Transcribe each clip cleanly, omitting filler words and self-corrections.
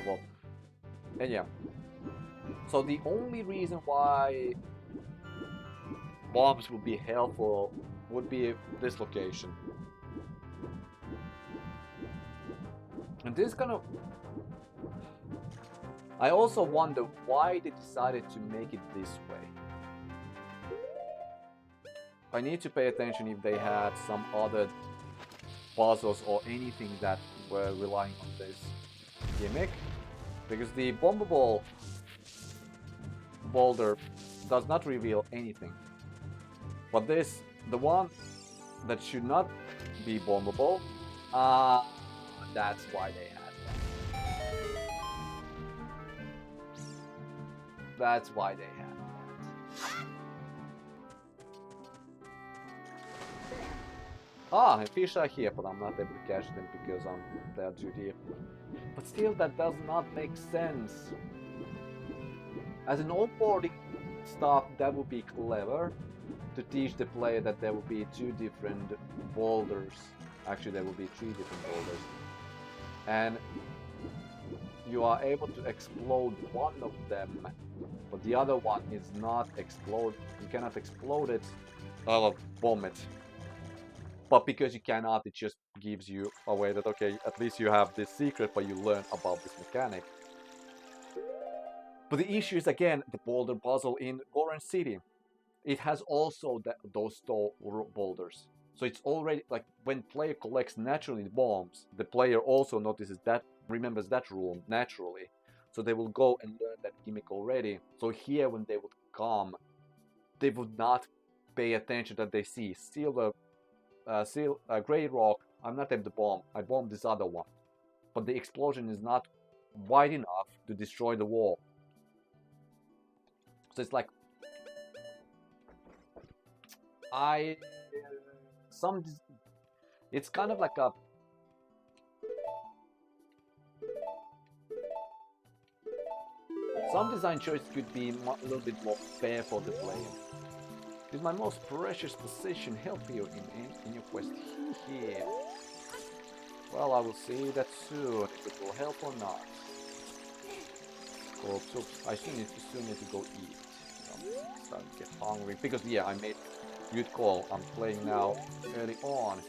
impossible. And yeah. So the only reason why bombs would be helpful would be this location. And this kind of... I also wonder why they decided to make it this way. I need to pay attention if they had some other puzzles or anything that were relying on this gimmick. Because the bombable boulder does not reveal anything. But this, the one that should not be bombable, that's why they had that. That's why they had that. And fish are here, but I'm not able to catch them because they're too deep. But still, that does not make sense. As an onboarding stuff, that would be clever to teach the player that there will be two different boulders. Actually, there will be three different boulders. And you are able to explode one of them, but the other one is not explode. You cannot explode it, or bomb it. But because you cannot, it just gives you a way that, okay, at least you have this secret, but you learn about this mechanic. But the issue is, again, the boulder puzzle in Goron City. It has also those boulders. So it's already, like, when player collects naturally bombs, the player also notices that, remembers that rule naturally. So they will go and learn that gimmick already. So here, when they would come, they would not pay attention that they see silver, gray rock. I'm not able to bomb. I bombed this other one. But the explosion is not wide enough to destroy the wall. So it's like... It's kind of like a... Some design choice could be a little bit more fair for the player. Is my most precious possession help you in your quest here? Well, I will see that soon, if it will help or not. So I still need to go eat. I'm starting to get hungry, because yeah, I made good call. I'm playing now early on.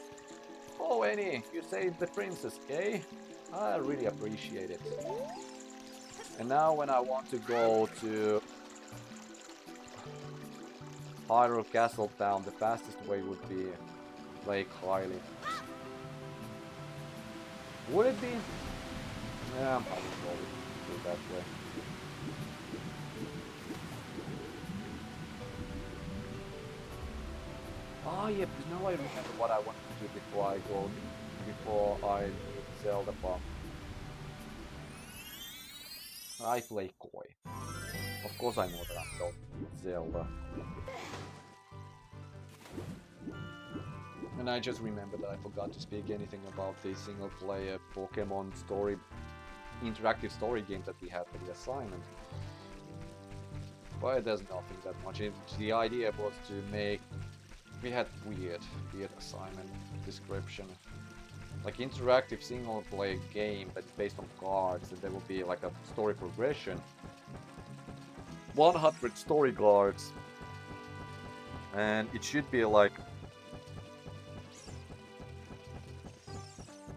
Oh, Annie, you saved the princess, eh? I really appreciate it. And now when I want to go to Hyrule Castle Town, the fastest way would be Lake Hylia. Would it be? Yeah, I'm probably going to do that way. Oh yeah, because now I remember what I want to do before I meet Zelda Pop. I play coy. Of course I know that I'm not Zelda. And I just remember that I forgot to speak anything about the single player Pokemon story, interactive story game that we had for the assignment. But there's nothing that much. The idea was to make... We had weird assignment description. Like interactive single player game that's based on cards, and there will be like a story progression. 100 story cards. And it should be like...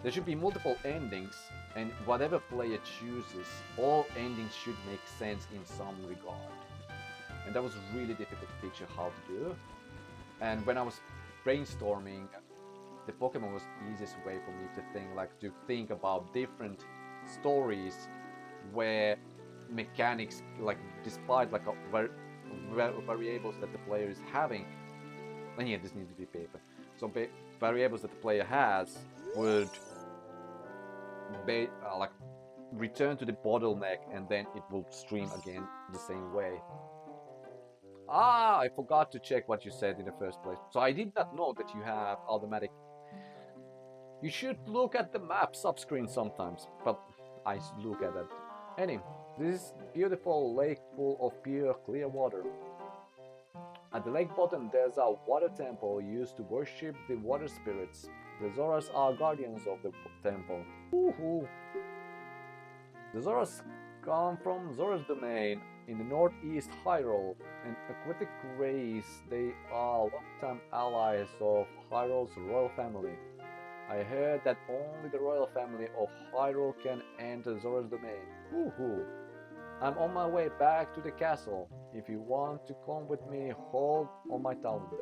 There should be multiple endings, and whatever player chooses, all endings should make sense in some regard. And that was really difficult to picture how to do. And when I was brainstorming, the Pokemon was the easiest way for me to think about different stories where mechanics, like despite like variables that the player is having, and yeah, this needs to be paper. So variables that the player has would like return to the bottleneck, and then it will stream again the same way. I forgot to check what you said in the first place. So I did not know that you have automatic. You should look at the map subscreen sometimes, but I look at it. Anyway, this beautiful lake full of pure clear water. At the lake bottom there's a water temple used to worship the water spirits. The Zoras are guardians of the temple. Woohoo! The Zoras come from Zora's domain in the northeast Hyrule, an aquatic race. They are long-time allies of Hyrule's royal family. I heard that only the royal family of Hyrule can enter Zora's domain. Woohoo! I'm on my way back to the castle. If you want to come with me, hold on my talons.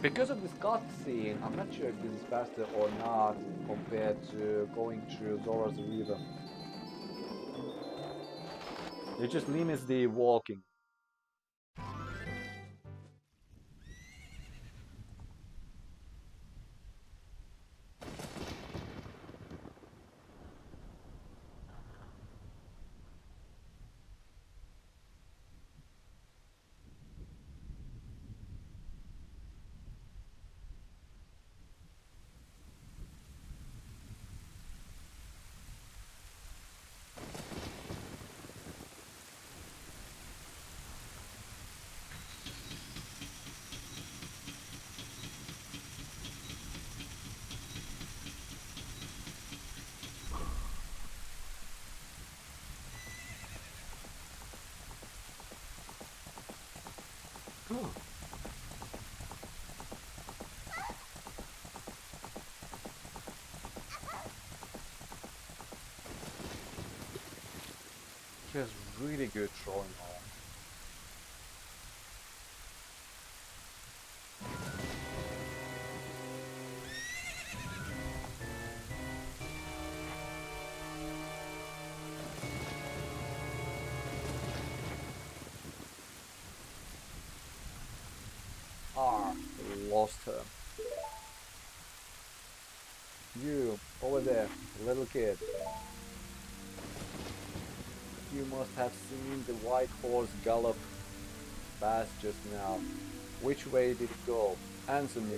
Because of this cutscene, I'm not sure if this is faster or not compared to going through Zora's River. It just limits the walking. He has really good throwing arm. Lost her. You, over there, little kid. You must have seen the white horse gallop past just now. Which way did it go? Answer me.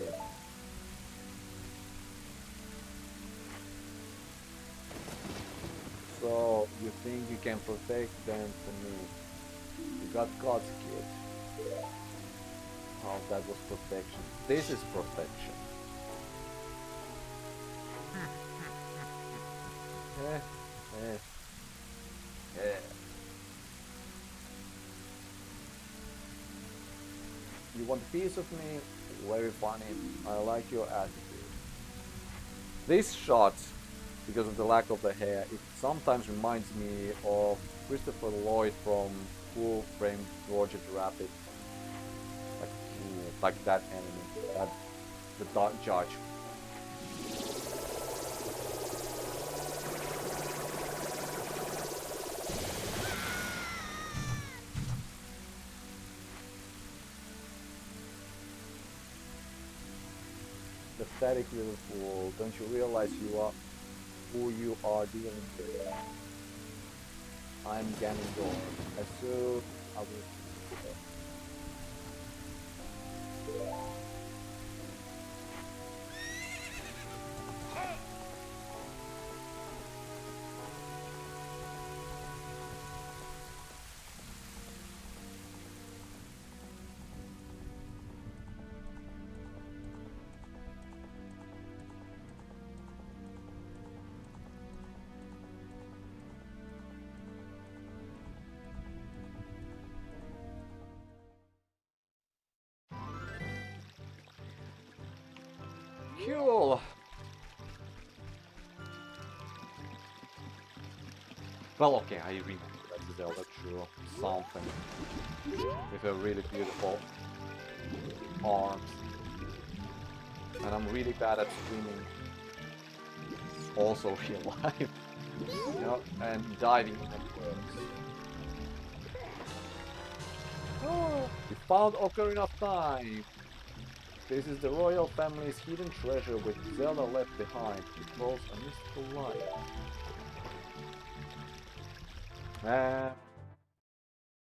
So, you think you can protect them from me? You got caught, kid. Oh, that was protection. This is protection. You want a piece of me? Very funny. I like your attitude. This shot, because of the lack of the hair, it sometimes reminds me of Christopher Lloyd from Who Framed Roger Rabbit. Like that enemy, the Dark Judge. Pathetic little fool, don't you realize you are who you are dealing with? I'm Ganondorf. As soon I will. Cool. Well, okay, I remember that Zelda drew something with a really beautiful arms, and I'm really bad at swimming. Also real life, you know, and diving in it works. Oh, we found Ocarina of Time. This is the royal family's hidden treasure which Zelda left behind. It was a mystical light.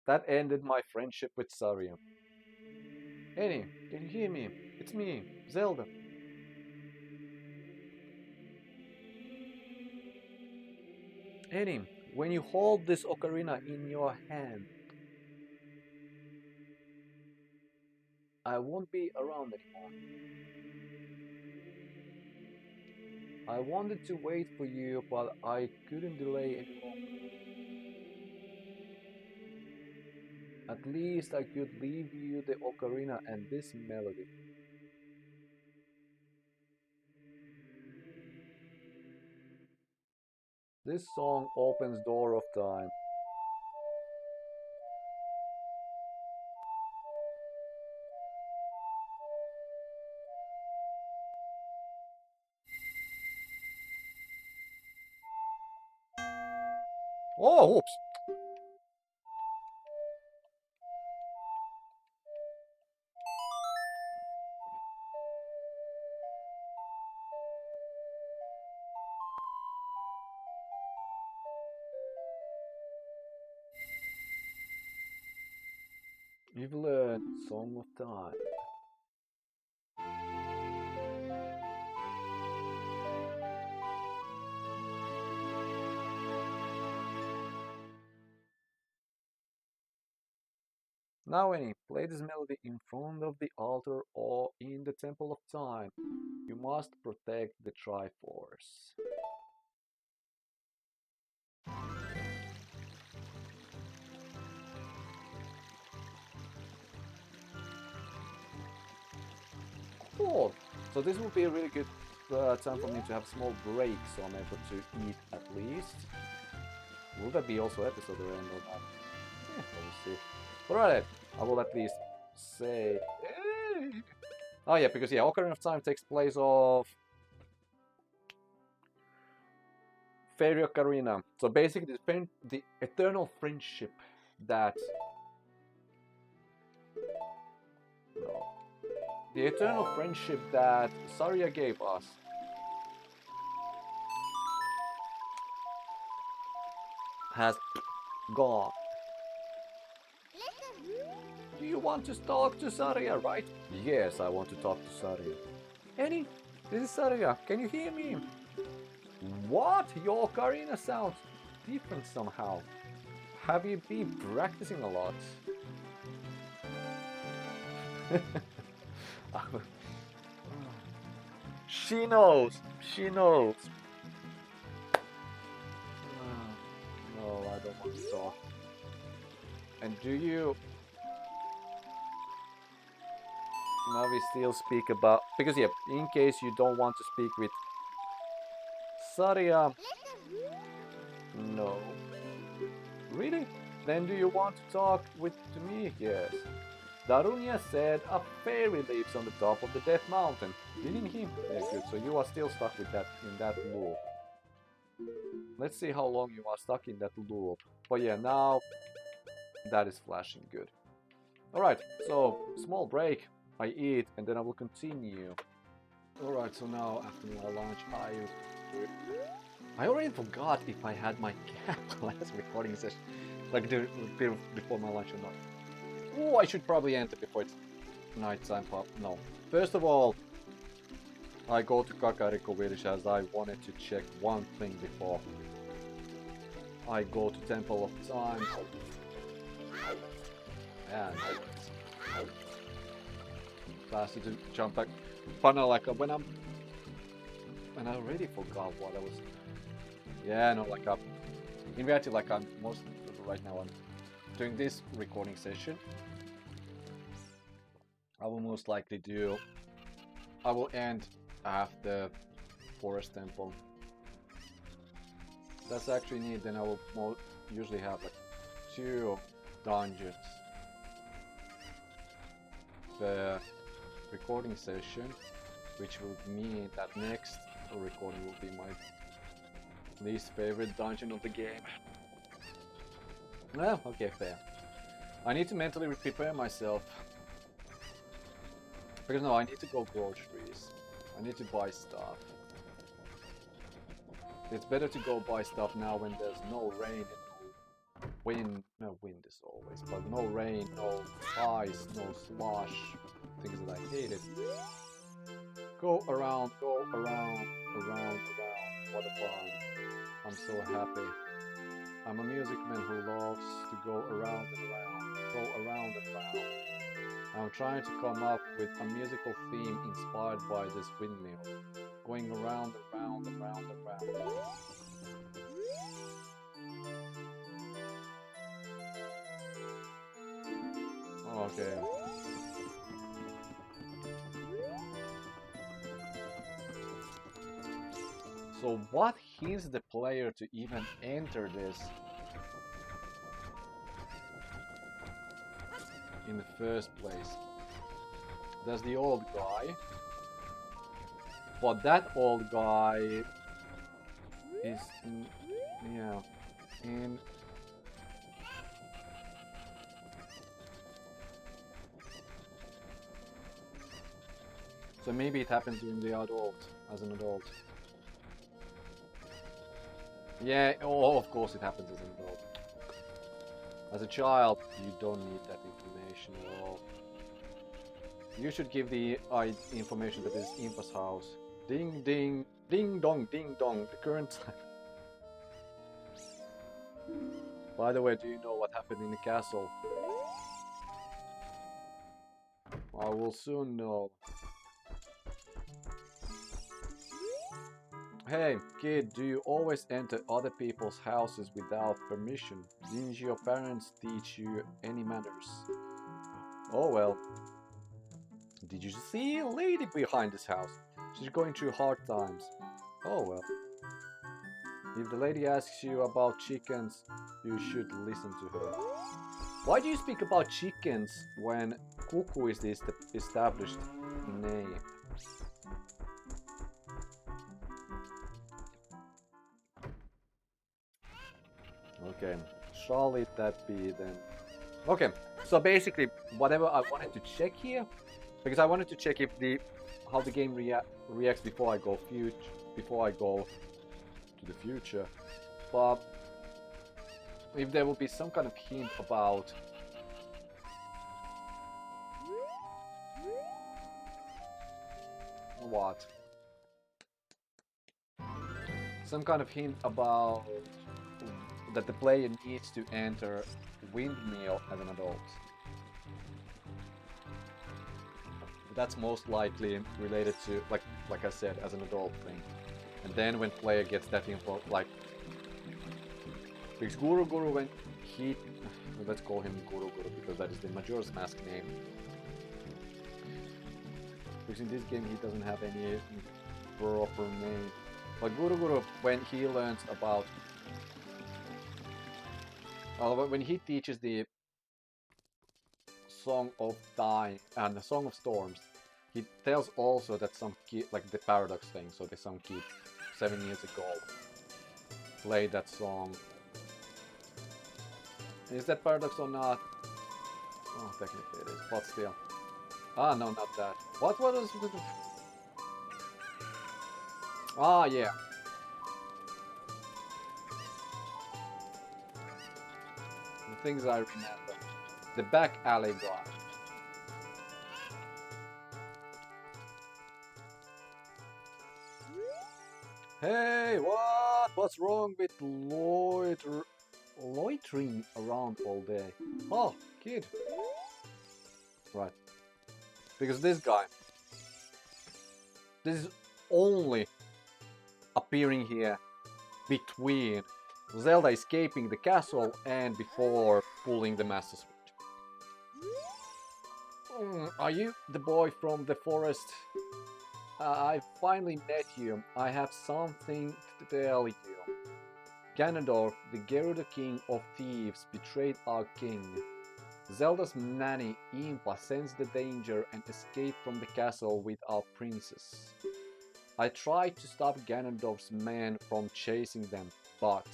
That ended my friendship with Saria. Annie, can you hear me? It's me, Zelda. Annie, When you hold this ocarina in your hand, I won't be around anymore. I wanted to wait for you, but I couldn't delay any longer. At least I could leave you the ocarina and this melody. This song opens door of time. Oh, oops. You've learned Song of Time. Now Annie, play this melody in front of the altar or in the Temple of Time. You must protect the Triforce. Cool. So this will be a really good time for me to have a small break, so I'm able to eat at least. Will that be also episode end or not? Yeah, we'll see. Alright, I will at least say... Oh yeah, because yeah, Ocarina of Time takes place of... Fairy Ocarina. So basically the eternal friendship that... No. The eternal friendship that Saria gave us. Has gone. Do you want to talk to Saria, right? Yes, I want to talk to Saria. Annie, this is Saria. Can you hear me? What? Your ocarina sounds different somehow. Have you been practicing a lot? She knows. She knows. No, I don't want to talk. And do you... Now we still speak about... Because yeah, in case you don't want to speak with Saria... No. Really? Then do you want to talk to me? Yes. Darunia said a fairy lives on the top of the Death Mountain. Didn't he? Yeah, good. So you are still stuck with that in that loop. Let's see how long you are stuck in that loop. But yeah, now that is flashing good. Alright, so small break. I eat and then I will continue. Alright, so now after my lunch I already forgot if I had my cat last recording session. Like before my lunch or not. Oh, I should probably enter before it's nighttime pop. No. First of all, I go to Kakariko Village as I wanted to check one thing before I go to Temple of Time. And faster to jump back. Funny, like when I already forgot what I was. Yeah, no, like in reality, like I'm most right now I'm doing this recording session. I will most likely do. I will end after Forest Temple. That's actually neat. Then I will usually have like 2 dungeons per recording session, which will mean that next recording will be my least favorite dungeon of the game. Well, okay, fair. I need to mentally prepare myself. Because no, I need to go groceries. I need to buy stuff. It's better to go buy stuff now when there's no rain and no wind. No wind is always, but no rain, no ice, no slush. Things that I hated. Go around, around. What a fun. I'm so happy. I'm a music man who loves to go around and around, go around and round. I'm trying to come up with a musical theme inspired by this windmill, going around and round and round and round. Okay. So what hints the player to even enter this in the first place? There's the old guy, but that old guy is yeah, in so maybe it happens during the adult, as an adult. Yeah, oh, of course it happens as an adult. As a child, you don't need that information at all. You should give the information that is Impa's house. Ding ding, ding dong, the current time. By the way, do you know what happened in the castle? I will soon know. Hey, kid, do you always enter other people's houses without permission? Didn't your parents teach you any manners? Oh well. Did you see a lady behind this house? She's going through hard times. Oh well. If the lady asks you about chickens, you should listen to her. Why do you speak about chickens when cuckoo is the established name? Okay, shall it that be then? Okay, so basically, whatever I wanted to check here, because I wanted to check if how the game reacts before I go to the future, but if there will be some kind of hint about what, some kind of hint about that the player needs to enter Windmill as an adult. That's most likely related to, like I said, as an adult thing. And then when player gets that info, like, because Guru when he, let's call him Guru because that is the Majora's Mask name. Because in this game he doesn't have any proper name. But Guru when he learns about, when he teaches the Song of Time and the Song of Storms, he tells also that some kid, like the paradox thing, so there's some kid 7 years ago played that song. Is that paradox or not? Oh, technically it is, but still. Ah, no, not that. What was it? Ah, yeah. The things I remember. The back alley guy. Hey, what? What's wrong with loitering around all day? Oh, kid. Right. Because this guy, this is only appearing here between Zelda escaping the castle and before pulling the Master Switch. Are you the boy from the forest? I finally met you. I have something to tell you. Ganondorf, the Gerudo King of Thieves, betrayed our king. Zelda's nanny, Impa, sensed the danger and escaped from the castle with our princess. I tried to stop Ganondorf's men from chasing them, but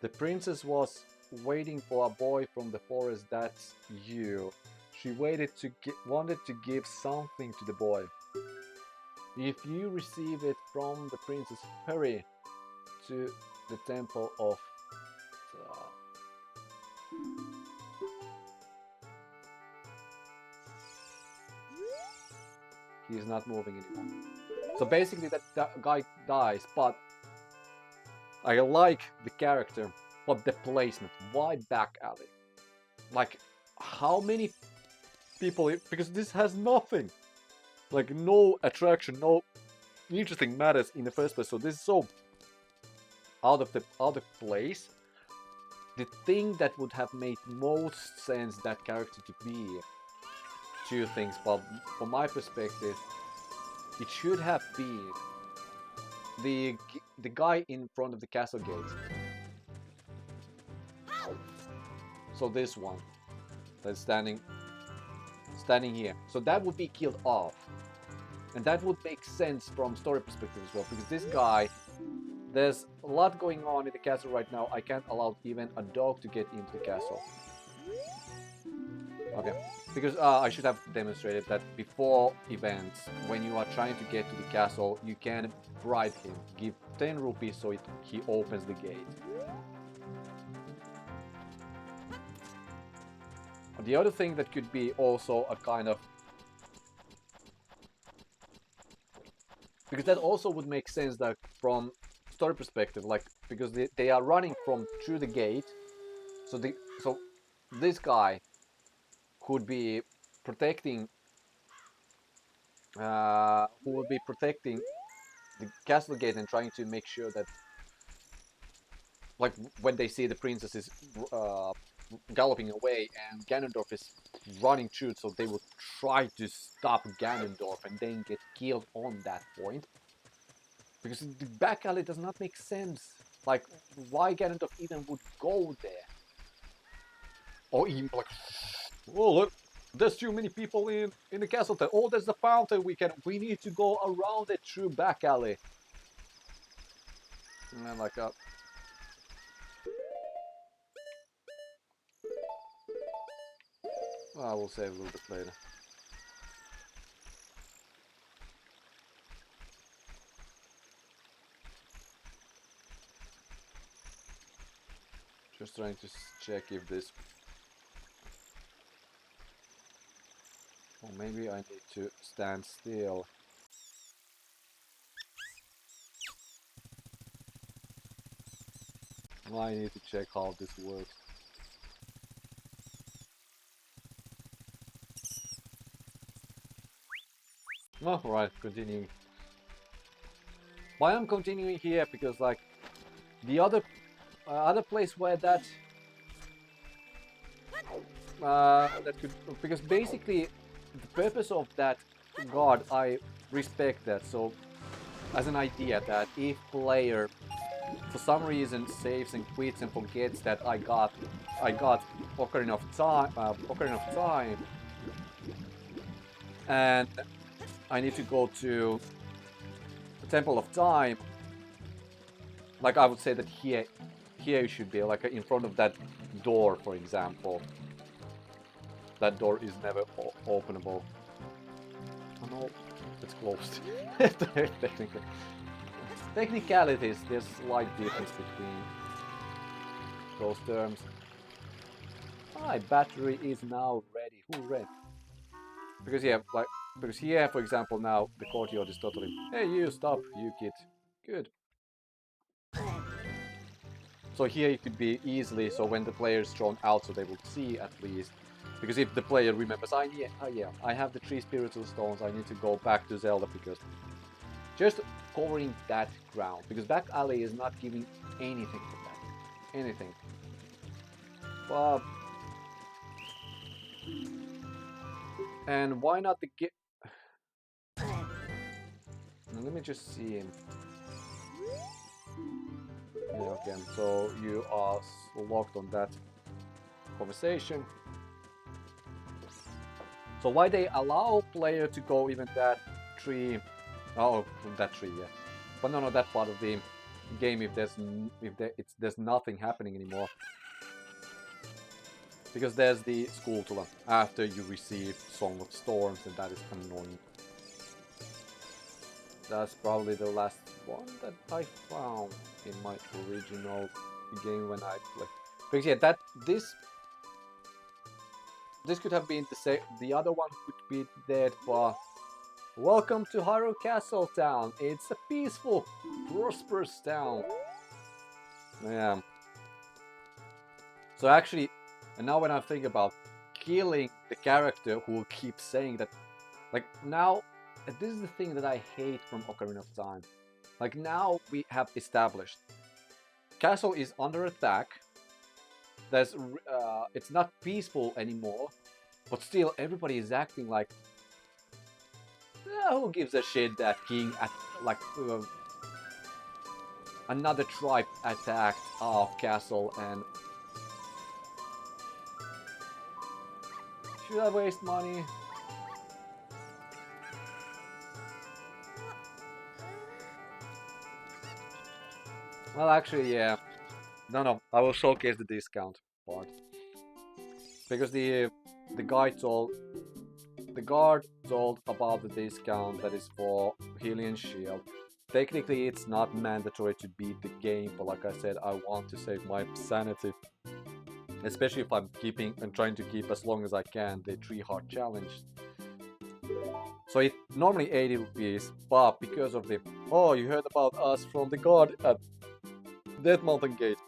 the princess was waiting for a boy from the forest. That's you. She wanted to give something to the boy. If you receive it from the princess, hurry to the temple of He is not moving anymore. So basically that guy dies, but I like the character, but the placement. Why back alley? Like, how many people? Because this has nothing. Like, no attraction, no interesting matters in the first place. So this is so out of place. The thing that would have made most sense that character to be two things, but from my perspective, it should have been the guy in front of the castle gate. So this one that's standing here. So that would be killed off. And that would make sense from story perspective as well, because this guy, there's a lot going on in the castle right now. I can't allow even a dog to get into the castle. Okay, because I should have demonstrated that before events, when you are trying to get to the castle, you can bribe him, give 10 rupees so he opens the gate. The other thing that could be also a kind of... Because that also would make sense that from story perspective, like, because they are running from through the gate, so this guy could be protecting, who will be protecting the castle gate and trying to make sure that, like, when they see the princess is galloping away and Ganondorf is running through, so they will try to stop Ganondorf and then get killed on that point. Because the back alley does not make sense. Like, why Ganondorf even would go there? Or even like, oh look, there's too many people in the castle. Oh, there's the fountain. We need to go around it through back alley. And then like I will save a little bit later. Just trying to check if this... Or maybe I need to stand still. I need to check how this works. Oh, right, continuing. Why I'm continuing here? Because like the other place where that could, because basically the purpose of that guard, I respect that. So as an idea that if player for some reason saves and quits and forgets that I got Ocarina of Time, and I need to go to the Temple of Time. Like, I would say that here you should be like in front of that door, for example. That door is never openable. Oh no, it's closed. Technically. Technicalities, there's a slight difference between those terms. My battery is now ready. Hooray! Because here, for example, now the courtyard is totally... Hey, you stop, you kid. Good. So here it could be easily, so when the player is thrown out, so they will see at least. Because if the player remembers, I have the 3 spiritual stones, I need to go back to Zelda, because just covering that ground. Because back alley is not giving anything for that. Anything. But... And why not the get... Let me just see him. Yeah, okay, so you are locked on that conversation. So why they allow player to go even that tree? Oh, that tree, yeah. But no, that part of the game if there's nothing happening anymore. Because there's the school tour after you receive Song of Storms, and that is annoying. That's probably the last one that I found in my original game when I played. Because yeah, this could have been the other one could be dead, but welcome to Hyrule Castle Town. It's a peaceful, prosperous town. Yeah. So actually, and now when I think about killing the character who will keep saying that, like now, this is the thing that I hate from Ocarina of Time. Like now we have established, castle is under attack. It's not peaceful anymore, but still everybody is acting like, who gives a shit that king at like another tribe attacked our castle and should I waste money? Well, actually, yeah. No, I will showcase the discount part because the guy told the guard told about the discount that is for Hylian Shield. Technically, it's not mandatory to beat the game, but like I said, I want to save my sanity, especially if I'm keeping and trying to keep as long as I can the 3 heart challenge. So it's normally 80 rupees, but because of the oh, you heard about us from the guard at Death Mountain Gate.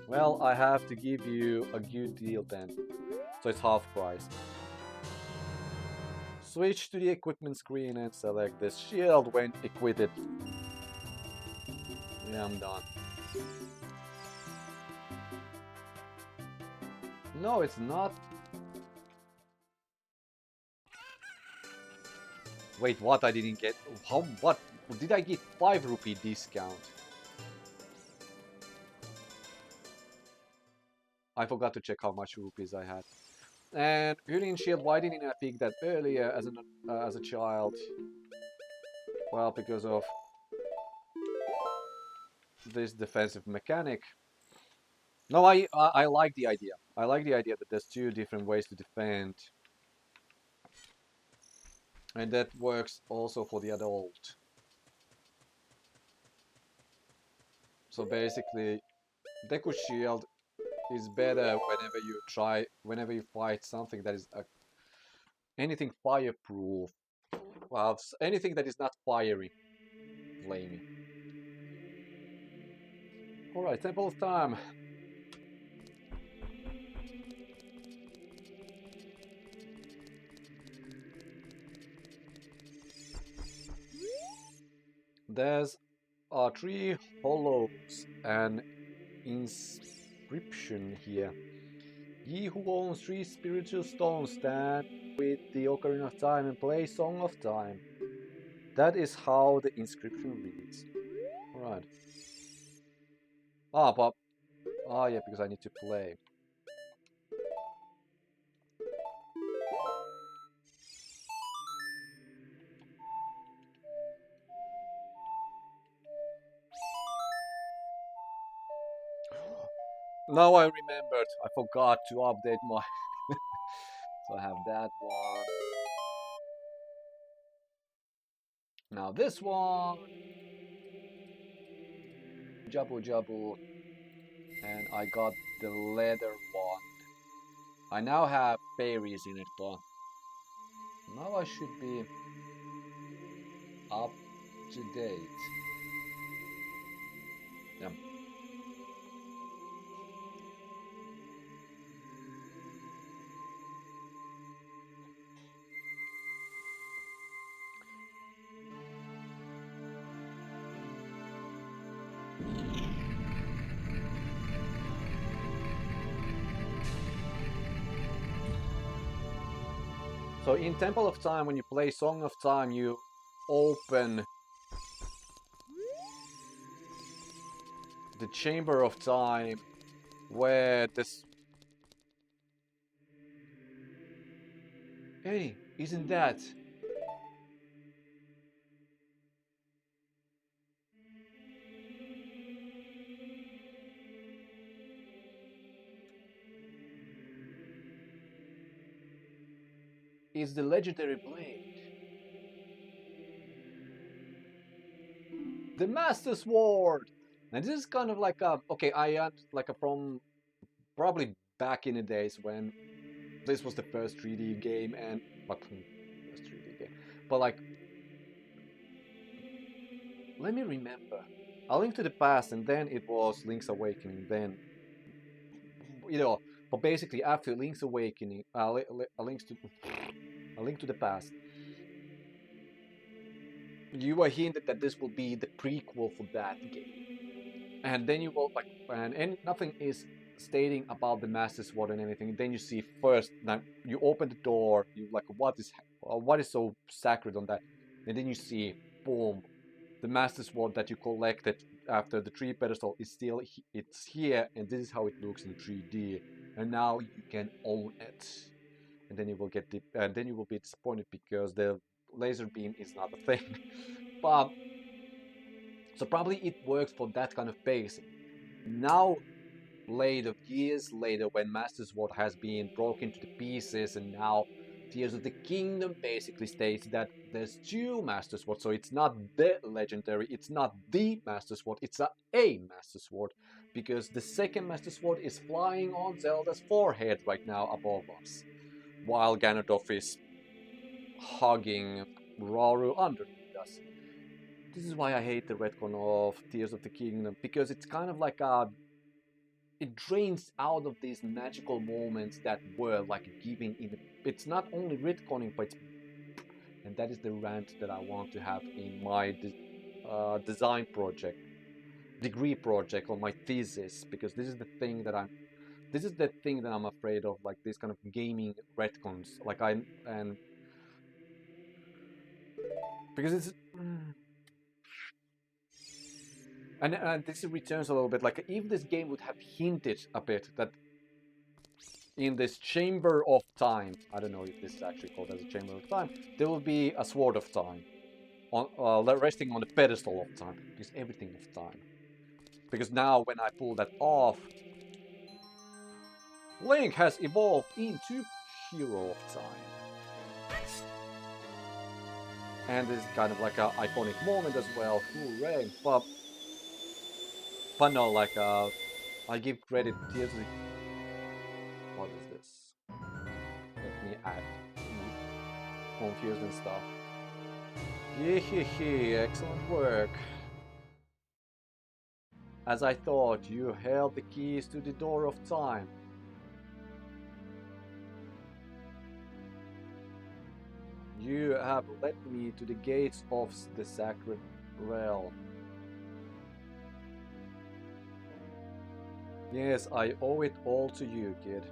Well, I have to give you a good deal then. So it's half price. Switch to the equipment screen and select this shield when equipped. Yeah, I'm done. No, it's not. Wait, what? I didn't get. How? What? Did I get 5 rupee discount? I forgot to check how much rupees I had. And Hylian Shield, why didn't I pick that earlier as a child? Well, because of this defensive mechanic. No, I like the idea. I like the idea that there's 2 different ways to defend. And that works also for the adult. So basically, Deku Shield is better whenever you fight something that is anything fireproof. Well, anything that is not fiery, flamey. Alright, Temple of Time. There's 3 hollows and inscription here. Ye who owns 3 spiritual stones stand with the Ocarina of Time and play Song of Time. That is how the inscription reads. Alright. Yeah, because I need to play. Now I remembered. I forgot to update my. So I have that one. Now this one. Jabu Jabu. And I got the leather one. I now have fairies in it, but now I should be up to date. Yeah. So in Temple of Time, when you play Song of Time, you open the Chamber of Time where this... Hey, isn't that... It's the legendary blade. The Master Sword! And this is kind of like a... Okay, like a from... Probably back in the days when this was the first 3D game and... But, first 3D game. But like... Let me remember. A Link to the Past, and then it was Link's Awakening. Then, but basically after Link's Awakening, a Link to the Past, you were hinted that this will be the prequel for that game, and then you will and nothing is stating about the Master Sword and anything. Then you see first, now you open the door, you what is so sacred on that, and then you see, boom, the Master Sword that you collected after the tree pedestal is still it's here, and this is how it looks in 3D, and now you can own it. And then you will then you will be disappointed because the laser beam is not a thing. But so probably it works for that kind of pacing. Now, later, years later, when Master Sword has been broken to the pieces, and now Tears of the Kingdom basically states that there's two Master Swords, so it's not the legendary, it's not the Master Sword, it's a Master Sword, because the second Master Sword is flying on Zelda's forehead right now above us, while Ganondorf is hugging Rauru underneath us. This is why I hate the retcon of Tears of the Kingdom, because it's kind of like it drains out of these magical moments that were giving in. It's not only retconning, but and that is the rant that I want to have in my design project, degree project, or my thesis, because this is the thing that I'm afraid of, these kind of gaming retcons, because it's. And this returns a little bit, if this game would have hinted a bit that in this Chamber of Time, I don't know if this is actually called as a Chamber of Time, there will be a Sword of Time, resting on the pedestal of time, because everything of time. Because now when I pull that off, Link has evolved into Hero of Time. And this is kind of an iconic moment as well, hooray, but no, I give credit to the... What is this? Let me add. Confused and stuff. Yee, excellent work. As I thought, you held the keys to the door of time. You have led me to the gates of the sacred realm. Yes, I owe it all to you, kid.